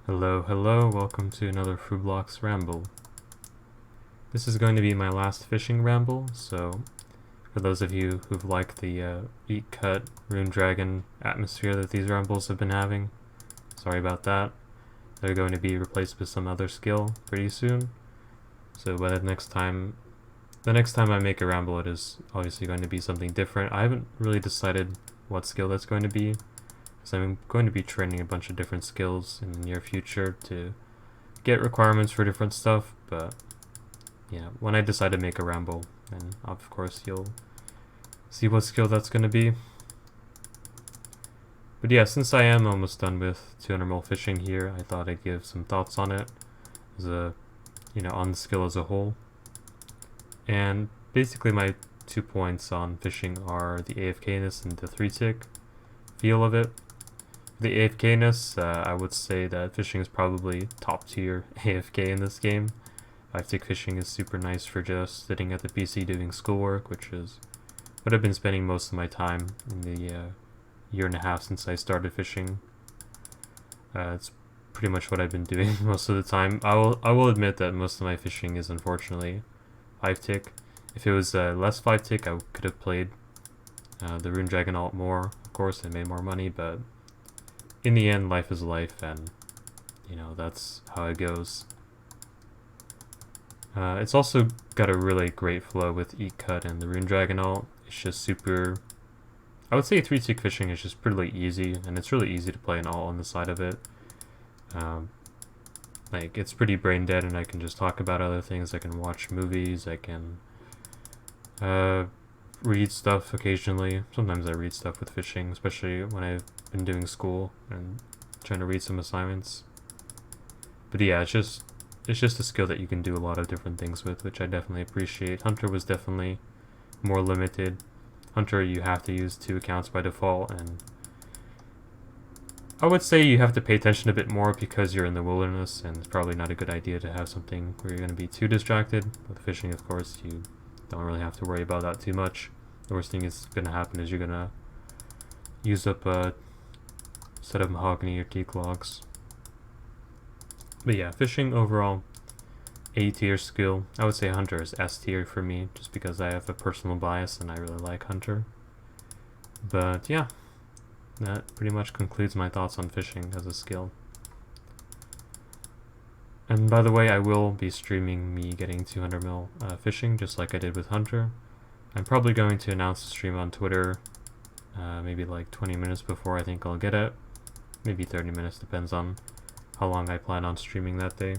Hello, welcome to another Blocks Ramble. This is going to be my last fishing ramble, so for those of you who've liked the Eat Cut Rune Dragon atmosphere that these rambles have been having, sorry about that. They're going to be replaced with some other skill pretty soon. So by the next time I make a ramble, it is obviously going to be something different. I haven't really decided what skill that's going to be, because I'm going to be training a bunch of different skills in the near future to get requirements for different stuff, but yeah, when I decide to make a ramble, then of course you'll see what skill that's going to be. But yeah, since I am almost done with 200 mil fishing here, I thought I'd give some thoughts on it, on the skill as a whole. And basically my 2 points on fishing are the AFK-ness and the 3-tick feel of it. The AFK-ness, I would say that fishing is probably top tier AFK in this game. 5-tick fishing is super nice for just sitting at the PC doing schoolwork, which is what I've been spending most of my time in the year and a half since I started fishing. It's pretty much what I've been doing most of the time. I will admit that most of my fishing is unfortunately 5-tick. If it was less 5-tick, I could have played the Rune Dragon alt more, of course, and made more money, but in the end, life is life, and that's how it goes. It's also got a really great flow with Eat Cut and the Rune Dragon alt. It's just super... I would say 3-tick fishing is just pretty easy, and it's really easy to play an alt on the side of it. It's pretty brain dead, and I can just talk about other things. I can watch movies, I can read stuff occasionally. Sometimes I read stuff with fishing, especially when I've been doing school and trying to read some assignments. But yeah, it's just a skill that you can do a lot of different things with, which I definitely appreciate. Hunter was definitely more limited. Hunter, you have to use 2 accounts by default, and I would say you have to pay attention a bit more because you're in the wilderness, and it's probably not a good idea to have something where you're going to be too distracted. With fishing, of course, you don't really have to worry about that too much. The worst thing that's going to happen is you're going to use up a set of mahogany or teak logs. But yeah, fishing overall, A tier skill. I would say Hunter is S tier for me, just because I have a personal bias and I really like Hunter. But yeah, that pretty much concludes my thoughts on fishing as a skill. And by the way, I will be streaming me getting 200 mil fishing, just like I did with Hunter. I'm probably going to announce the stream on Twitter, maybe like 20 minutes before I think I'll get it. Maybe 30 minutes, depends on how long I plan on streaming that day.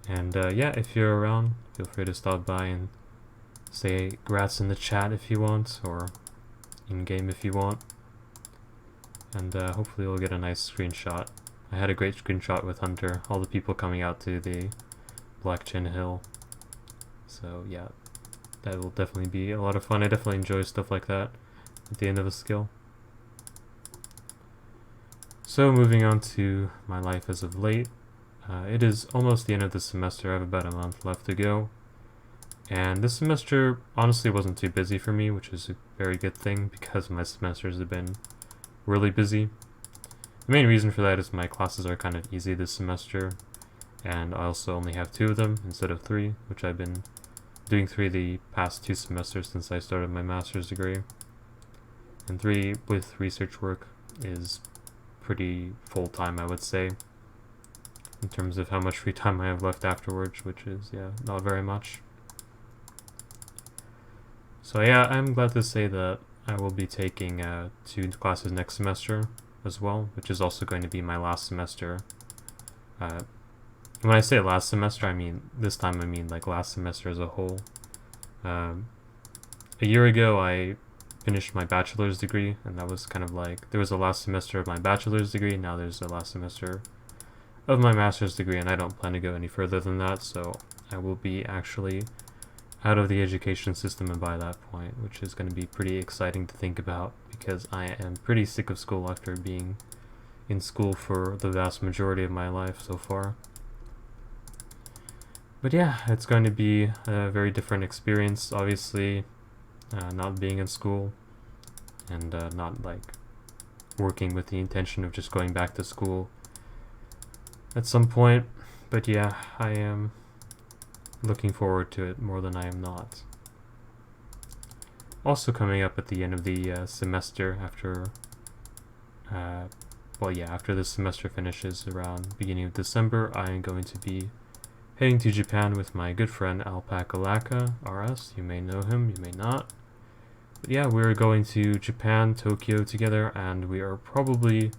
And yeah, if you're around, feel free to stop by and say grats in the chat if you want, or in-game if you want. And hopefully we'll get a nice screenshot. I had a great screenshot with Hunter, all the people coming out to the Black Chin Hill. So yeah, that will definitely be a lot of fun. I definitely enjoy stuff like that at the end of a skill. So moving on to my life as of late. It is almost the end of the semester. I have about a month left to go. And this semester honestly wasn't too busy for me, which is a very good thing because my semesters have been really busy. The main reason for that is my classes are kind of easy this semester, and I also only have 2 of them instead of 3, which I've been doing 3 the past 2 semesters since I started my master's degree. And 3 with research work is pretty full-time, I would say, in terms of how much free time I have left afterwards, which is, yeah, not very much. So yeah, I'm glad to say that I will be taking 2 classes next semester as well, which is also going to be my last semester. When I say last semester, I mean this time I mean like last semester as a whole. A year ago I finished my bachelor's degree, and that was kind of like, there was a last semester of my bachelor's degree, now there's a last semester of my master's degree, and I don't plan to go any further than that, so I will be actually out of the education system by that point, which is going to be pretty exciting to think about, because I am pretty sick of school after being in school for the vast majority of my life so far. But yeah, it's going to be a very different experience, obviously, not being in school, and not like working with the intention of just going back to school at some point. But yeah, I am looking forward to it more than I am not. Also coming up at the end of the semester after, after this semester finishes around beginning of December, I am going to be heading to Japan with my good friend Alpaca Laka, RS. You may know him, you may not. But yeah, we're going to Japan, Tokyo together, and we are probably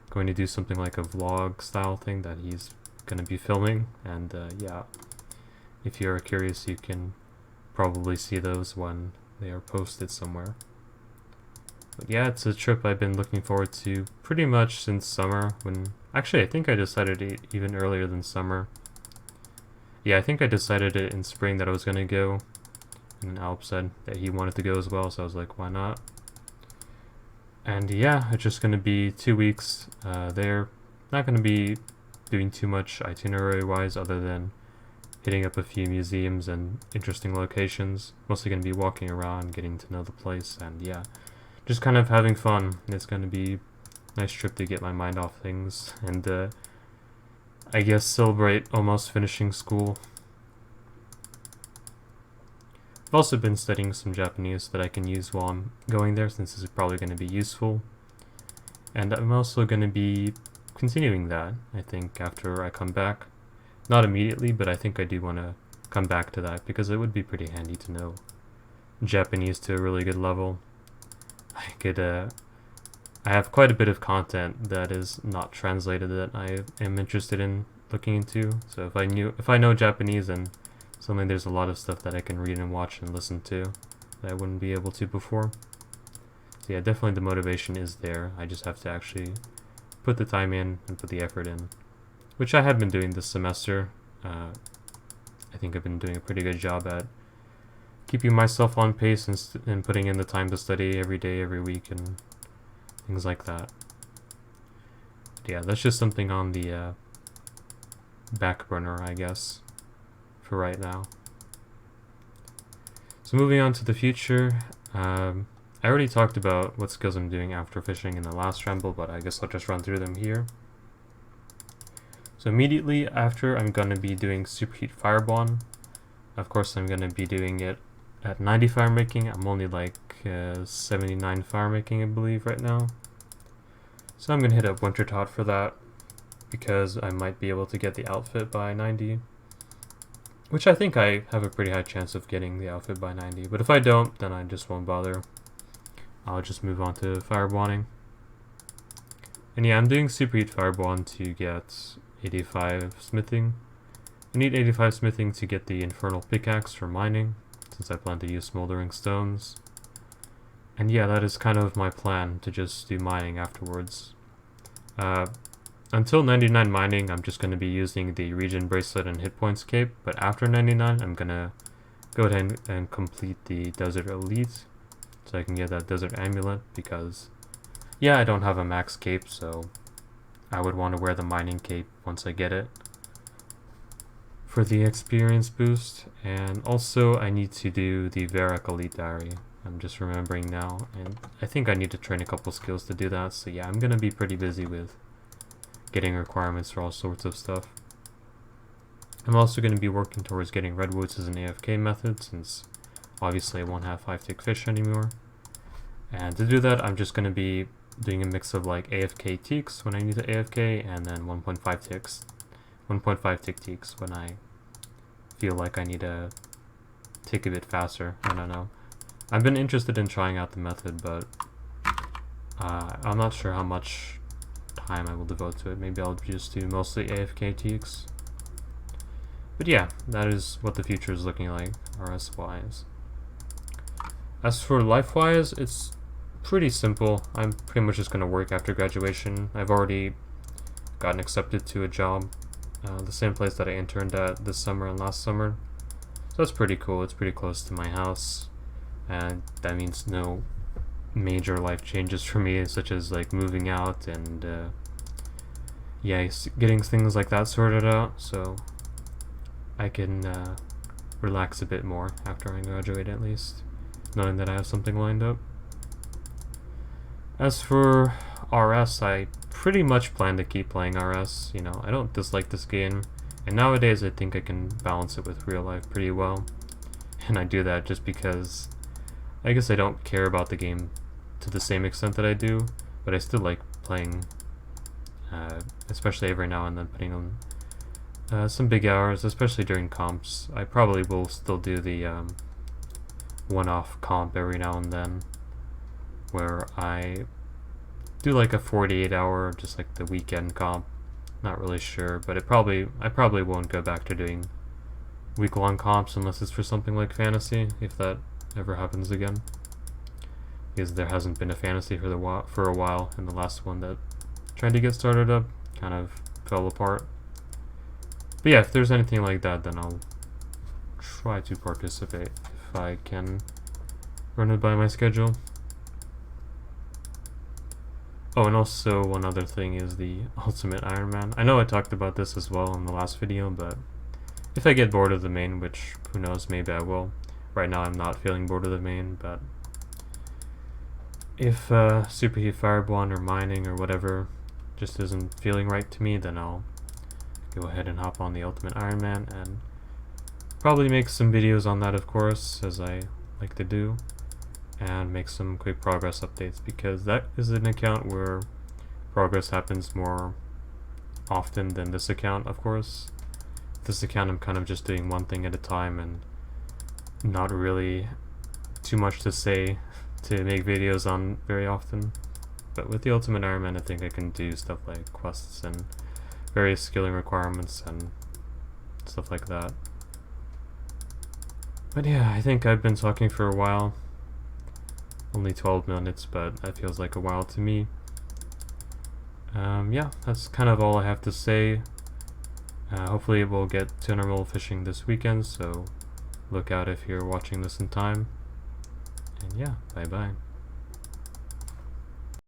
going to do something like a vlog style thing that he's going to be filming. And yeah, if you're curious, you can probably see those when they are posted somewhere. But yeah, it's a trip I've been looking forward to pretty much since summer. Actually, I think I decided it even earlier than summer. Yeah, I think I decided it in spring that I was going to go. And Alp said that he wanted to go as well, so I was like, why not? And yeah, it's just going to be 2 weeks there. Not going to be doing too much itinerary-wise other than hitting up a few museums and interesting locations. Mostly going to be walking around, getting to know the place, and yeah, just kind of having fun. It's going to be a nice trip to get my mind off things and I guess celebrate almost finishing school. I've also been studying some Japanese that I can use while I'm going there, since this is probably going to be useful. And I'm also going to be continuing that, I think, after I come back. Not immediately, but I think I do want to come back to that, because it would be pretty handy to know Japanese to a really good level. I have quite a bit of content that is not translated that I am interested in looking into. So if I know Japanese, then suddenly there's a lot of stuff that I can read and watch and listen to that I wouldn't be able to before. So yeah, definitely the motivation is there. I just have to actually put the time in and put the effort in, which I have been doing this semester. I think I've been doing a pretty good job at keeping myself on pace and putting in the time to study every day, every week, and things like that. But yeah, that's just something on the back burner, I guess, for right now. So moving on to the future, I already talked about what skills I'm doing after fishing in the last ramble, but I guess I'll just run through them here. So immediately after, I'm going to be doing superheat firebond. Of course, I'm going to be doing it at 90 fire making. I'm only like 79 fire making, I believe, right now. So I'm going to hit up winter tot for that, because I might be able to get the outfit by 90. Which I think I have a pretty high chance of getting the outfit by 90. But if I don't, then I just won't bother. I'll just move on to firebonding. And yeah, I'm doing superheat firebond to get 85 smithing. I need 85 smithing to get the infernal pickaxe for mining, since I plan to use smoldering stones. And yeah, that is kind of my plan, to just do mining afterwards. Until 99 mining, I'm just going to be using the regen bracelet and hit points cape, but after 99, I'm going to go ahead and complete the desert elite, so I can get that desert amulet, because yeah, I don't have a max cape, so I would want to wear the mining cape once I get it for the experience boost. And also I need to do the Varrock Elite Diary. I'm just remembering now, and I think I need to train a couple skills to do that, so yeah, I'm going to be pretty busy with getting requirements for all sorts of stuff. I'm also going to be working towards getting redwoods as an AFK method, since obviously I won't have 5-tick fish anymore. And to do that, I'm just going to be doing a mix of like AFK teaks when I need to AFK, and then 1.5 tick teaks when I feel like I need to tick a bit faster. I don't know. I've been interested in trying out the method, but I'm not sure how much time I will devote to it. Maybe I'll just do mostly AFK teaks. But yeah, that is what the future is looking like, RS-wise. As for life-wise, it's pretty simple. I'm pretty much just going to work after graduation. I've already gotten accepted to a job, the same place that I interned at this summer and last summer. So that's pretty cool. It's pretty close to my house, and that means no major life changes for me, such as like moving out and yeah, getting things like that sorted out, so I can relax a bit more after I graduate, at least, knowing that I have something lined up. As for RS, I pretty much plan to keep playing RS. You know, I don't dislike this game, and nowadays I think I can balance it with real life pretty well. And I do that just because I guess I don't care about the game to the same extent that I do, but I still like playing, especially every now and then putting on some big hours, especially during comps. I probably will still do the one-off comp every now and then, where I do like a 48-hour, just like the weekend comp. Not really sure, but I probably won't go back to doing week-long comps unless it's for something like fantasy, if that ever happens again. Because there hasn't been a fantasy for a while, and the last one that tried to get started up kind of fell apart. But yeah, if there's anything like that, then I'll try to participate if I can run it by my schedule. Oh, and also one other thing is the Ultimate Iron Man. I know I talked about this as well in the last video, but if I get bored of the main, which who knows, maybe I will. Right now I'm not feeling bored of the main, but if Superheat Firebond or mining or whatever just isn't feeling right to me, then I'll go ahead and hop on the Ultimate Iron Man and probably make some videos on that, of course, as I like to do, and make some quick progress updates, because that is an account where progress happens more often than this account, of course. This account I'm kind of just doing one thing at a time and not really too much to say to make videos on very often. But with the Ultimate Iron Man, I think I can do stuff like quests and various skilling requirements and stuff like that. But yeah, I think I've been talking for a while. Only 12 minutes, but that feels like a while to me. Yeah, that's kind of all I have to say. Hopefully we'll get 200 mil fishing this weekend, so look out if you're watching this in time. And yeah, bye bye.